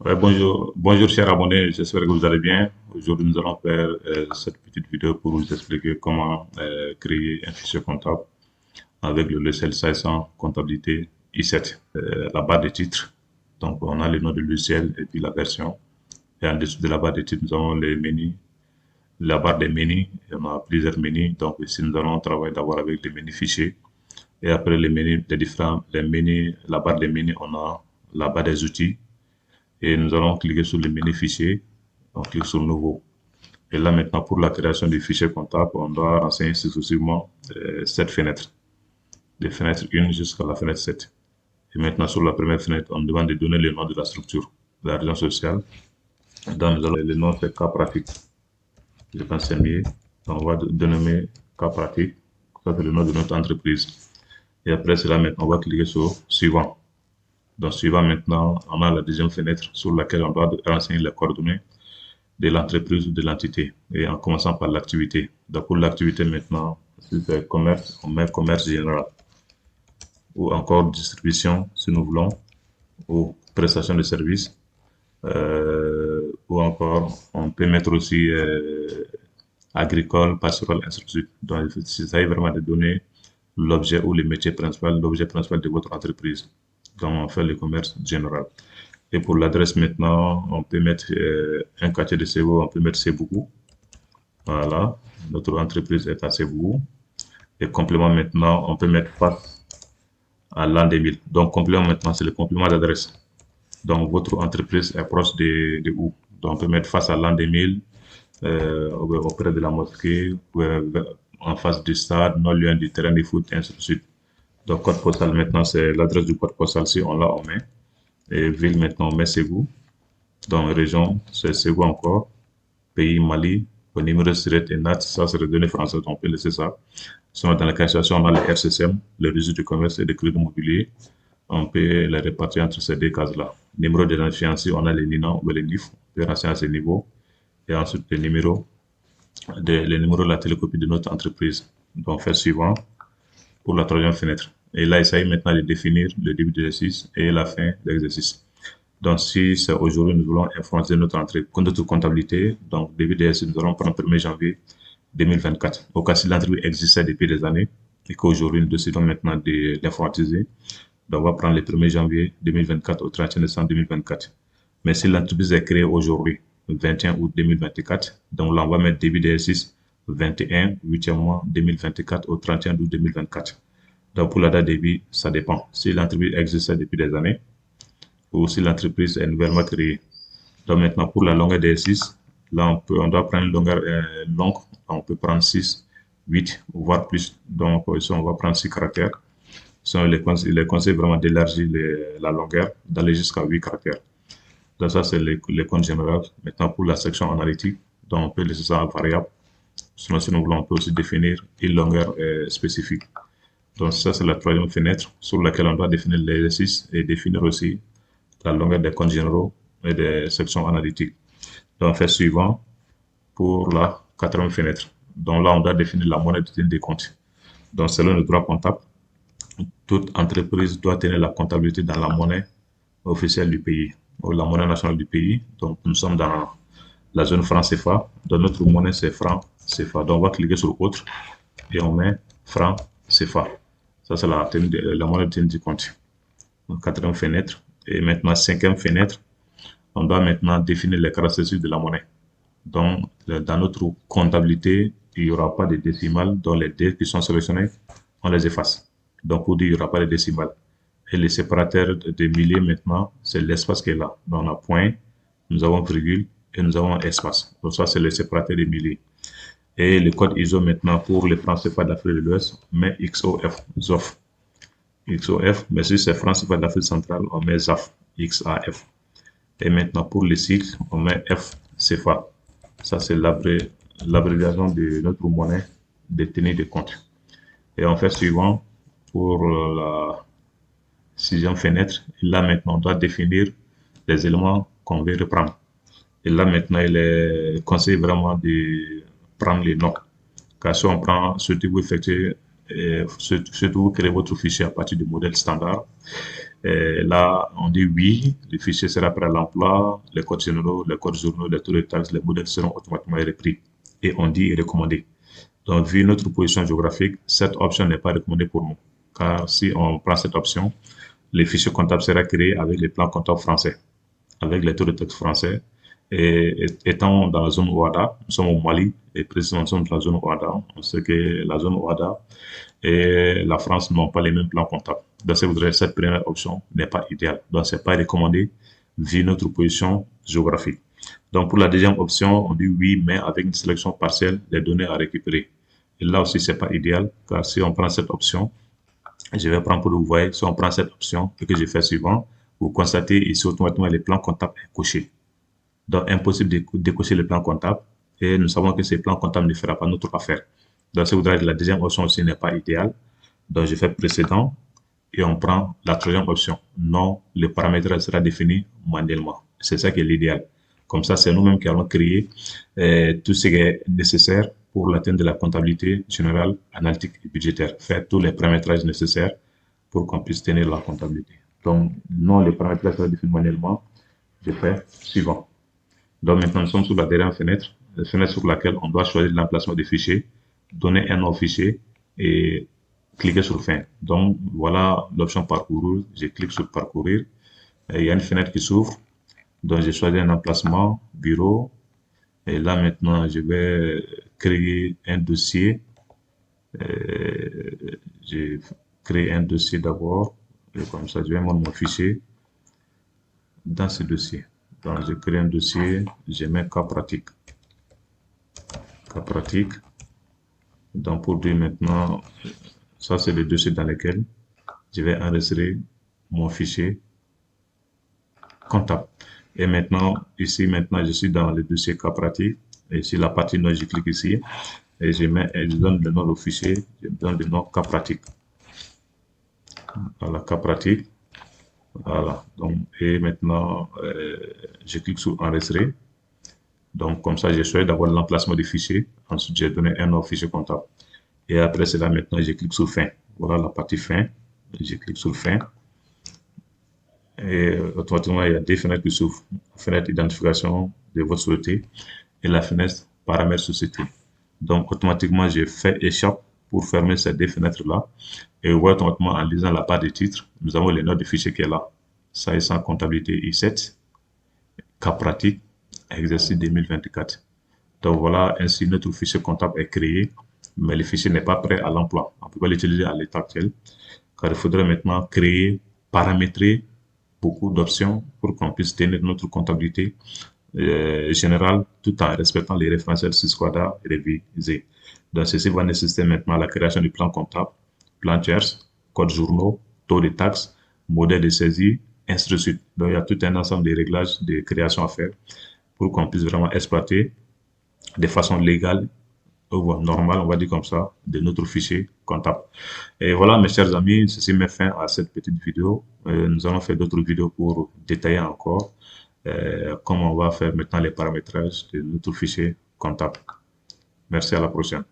Ouais, bonjour chers abonnés, j'espère que vous allez bien. Aujourd'hui, nous allons faire cette petite vidéo pour vous expliquer comment créer un fichier comptable avec le logiciel 500 comptabilité I7, la barre de titres. Donc, on a le nom du logiciel et puis la version. Et en dessous de la barre de titres, nous avons les menus, la barre des menus. Et on a plusieurs menus. Donc, ici, nous allons travailler d'abord avec les menus fichiers. Et après les menus, les menus, la barre des menus, on a la barre des outils et nous allons cliquer sur le menu fichier, on clique sur nouveau. Et là maintenant pour la création du fichier comptable, on doit renseigner successivement cette fenêtre, de fenêtre 1 jusqu'à la fenêtre 7. Et maintenant sur la première fenêtre, on demande de donner le nom de la structure, de la région sociale. Dans le nom c'est cas pratique. Je pense que c'est mieux. On va dénommer cas pratique. Ça c'est le nom de notre entreprise. Et après cela, maintenant, on va cliquer sur suivant. Donc, suivant maintenant, on a la deuxième fenêtre sur laquelle on doit renseigner les coordonnées de l'entreprise ou de l'entité. Et en commençant par l'activité. Donc, pour l'activité maintenant, si c'est commerce, on met commerce général. Ou encore distribution, si nous voulons, ou prestation de services. Ou encore, on peut mettre aussi agricole, pastoral, ainsi de suite. Donc, il s'agit vraiment de donner l'objet ou le métier principal, l'objet principal de votre entreprise. Donc, on fait le commerce général. Et pour l'adresse maintenant, on peut mettre un quartier de Ségou, on peut mettre Sébougou. Voilà, notre entreprise est à Sébougou. Et complément maintenant, on peut mettre face à l'an 2000. Donc, complément maintenant, c'est le complément d'adresse. Donc, votre entreprise est proche de où? Donc, on peut mettre face à l'an 2000, auprès de la mosquée, en face du stade, non loin du terrain de foot, et ainsi de suite. Donc, code postal maintenant, c'est l'adresse du code postal. Si on l'a, on met. Et ville maintenant, on met Ségou. Dans la région, c'est Ségou encore. Pays, Mali. Le numéro de SIRET et NAT, ça, c'est les données françaises. On peut laisser ça. Sinon, dans la classification, on a le RCCM, le réseau du commerce et des crédits immobiliers. On peut les répartir entre ces deux cases-là. Numéro d'identifiant, si on a les NINA ou les NIF, on peut renseigner à ce niveau. Et ensuite, les numéros de la télécopie de notre entreprise. Donc, faire suivant pour la troisième fenêtre. Et là, il s'agit maintenant de définir le début de l'exercice et la fin de l'exercice. Donc, si c'est aujourd'hui, nous voulons informatiser notre comptabilité. Donc, début d'exercice, nous allons prendre le 1er janvier 2024. Au cas si l'entreprise existait depuis des années et qu'aujourd'hui, nous décidons maintenant de l'informatiser, donc on va prendre le 1er janvier 2024 au 31 décembre 2024. Mais si l'entreprise est créée aujourd'hui, 21 août 2024, donc là, on va mettre début d'exercice 21, 8e mois 2024 au 31 août 2024. Donc, pour la date de début, ça dépend. Si l'entreprise existe depuis des années ou si l'entreprise est nouvellement créée. Donc, maintenant, pour la longueur d'exercice, là, on doit prendre une longueur longue. On peut prendre 6, 8, voire plus. Donc, ici, on va prendre 6 caractères. Il est conseillé vraiment d'élargir la longueur, d'aller jusqu'à 8 caractères. Donc, ça, c'est les comptes généraux. Maintenant, pour la section analytique, donc, on peut laisser ça en variable. Sinon, si nous voulons, on peut aussi définir une longueur spécifique. Donc, ça, c'est la troisième fenêtre sur laquelle on doit définir l'exercice et définir aussi la longueur des comptes généraux et des sections analytiques. Donc, on fait suivant pour la quatrième fenêtre. Donc, là, on doit définir la monnaie de tenue des comptes. Donc, selon le droit comptable, toute entreprise doit tenir la comptabilité dans la monnaie officielle du pays, ou la monnaie nationale du pays. Donc, nous sommes dans la zone franc CFA. Donc, notre monnaie, c'est franc CFA. Donc, on va cliquer sur autre et on met franc CFA. Ça, c'est la monnaie de tenue du compte. Donc, quatrième fenêtre. Et maintenant, cinquième fenêtre, on doit maintenant définir les caractéristiques de la monnaie. Donc, dans notre comptabilité, il n'y aura pas de décimales. Donc, les D qui sont sélectionnés, on les efface. Donc, pour dire qu'il n'y aura pas de décimales. Et les séparateurs de milliers, maintenant, c'est l'espace qui est là. Donc, on a point, nous avons virgule et nous avons espace. Donc, ça, c'est le séparateur de milliers. Et le code ISO, maintenant, pour les francs CFA d'Afrique de l'Ouest, on met XOF, ZOF. XOF, mais si c'est francs CFA d'Afrique centrale, on met ZAF, XAF. Et maintenant, pour les cycles, on met FCFA. Ça, c'est l'abréviation de notre monnaie détenue de compte. Et on fait suivant pour la sixième fenêtre. Et là, maintenant, on doit définir les éléments qu'on veut reprendre. Et là, maintenant, il est conseillé vraiment de prendre les noms. Car si on prend, surtout vous effectuez, surtout vous créez votre fichier à partir du modèle standard, Et là, on dit oui, le fichier sera prêt à l'emploi, les codes généraux, les codes journaux, les taux de taxes, les modèles seront automatiquement repris. Et on dit recommandé. Donc, vu notre position géographique, cette option n'est pas recommandée pour nous. Car si on prend cette option, les fichiers comptables sera créé avec les plans comptables français, avec les taux de taxes français. Et étant dans la zone OADA, nous sommes au Mali, et précisément nous sommes dans la zone OADA. On sait que la zone OADA et la France n'ont pas les mêmes plans comptables. Donc, cette première option n'est pas idéale. Donc, c'est pas recommandé vu notre position géographique. Donc, pour la deuxième option, on dit oui, mais avec une sélection partielle des données à récupérer. Et là aussi, c'est pas idéal, car si on prend cette option, je vais prendre pour vous voyez, si on prend cette option et que je fais suivant, vous constatez ici automatiquement les plans comptables cochés. Donc, impossible de décocher les plans comptables et nous savons que ces plans comptables ne feront pas notre affaire. Donc, si vous voudrez, la deuxième option aussi n'est pas idéale. Donc, je fais précédent et on prend la troisième option. Non, le paramétrage sera défini manuellement. C'est ça qui est l'idéal. Comme ça, c'est nous-mêmes qui allons créer tout ce qui est nécessaire pour l'atteinte de la comptabilité générale, analytique et budgétaire. Faire tous les paramétrages nécessaires pour qu'on puisse tenir la comptabilité. Donc, non, le paramétrage sera défini manuellement. Je fais suivant. Donc, maintenant, nous sommes sur la dernière fenêtre, la fenêtre sur laquelle on doit choisir l'emplacement des fichiers, donner un nom au fichier et cliquer sur fin. Donc, voilà l'option parcourir. Je clique sur parcourir. Et il y a une fenêtre qui s'ouvre. Donc, j'ai choisi un emplacement, bureau. Et là, maintenant, je vais créer un dossier. J'ai créé un dossier d'abord. Et comme ça, je vais mettre mon fichier dans ce dossier. Donc, je crée un dossier. Je mets cas pratique. Cas pratique. Donc, pour dire maintenant, ça, c'est le dossier dans lequel je vais enregistrer mon fichier comptable. Et maintenant, ici, maintenant, je suis dans le dossier cas pratique. Et sur la partie nom, je clique ici. Et je donne le nom au fichier. Je donne le nom cas pratique. Voilà, cas pratique. Voilà. Donc, et maintenant, je clique sur enregistrer. Donc, comme ça, j'ai choisi d'avoir l'emplacement du fichier. Ensuite, j'ai donné un nom au fichier comptable. Et après cela, maintenant, je clique sur fin. Voilà la partie fin. Je clique sur fin. Et automatiquement, il y a deux fenêtres qui s'ouvrent. La fenêtre identification de votre société et la fenêtre paramètres société. Donc, automatiquement, j'ai fait échappe pour fermer ces deux fenêtres-là. Et vous voyez automatiquement, en lisant la barre de titre, nous avons le nom du fichier qui est là. Ça est sans comptabilité I7, cas pratique, exercice 2024. Donc voilà, ainsi notre fichier comptable est créé, mais le fichier n'est pas prêt à l'emploi. On ne peut pas l'utiliser à l'état actuel, car il faudrait maintenant créer, paramétrer beaucoup d'options pour qu'on puisse tenir notre comptabilité générale tout en respectant les référentiels SysQuadra révisés. Donc ceci va nécessiter maintenant la création du plan comptable, plan tierce, code journaux, taux de taxes, modèle de saisie, ainsi de suite. Donc il y a tout un ensemble de réglages de création à faire pour qu'on puisse vraiment exploiter de façon légale normal, on va dire comme ça, de notre fichier comptable. Et voilà, mes chers amis, ceci met fin à cette petite vidéo. Nous allons faire d'autres vidéos pour détailler encore comment on va faire maintenant les paramétrages de notre fichier comptable. Merci, à la prochaine.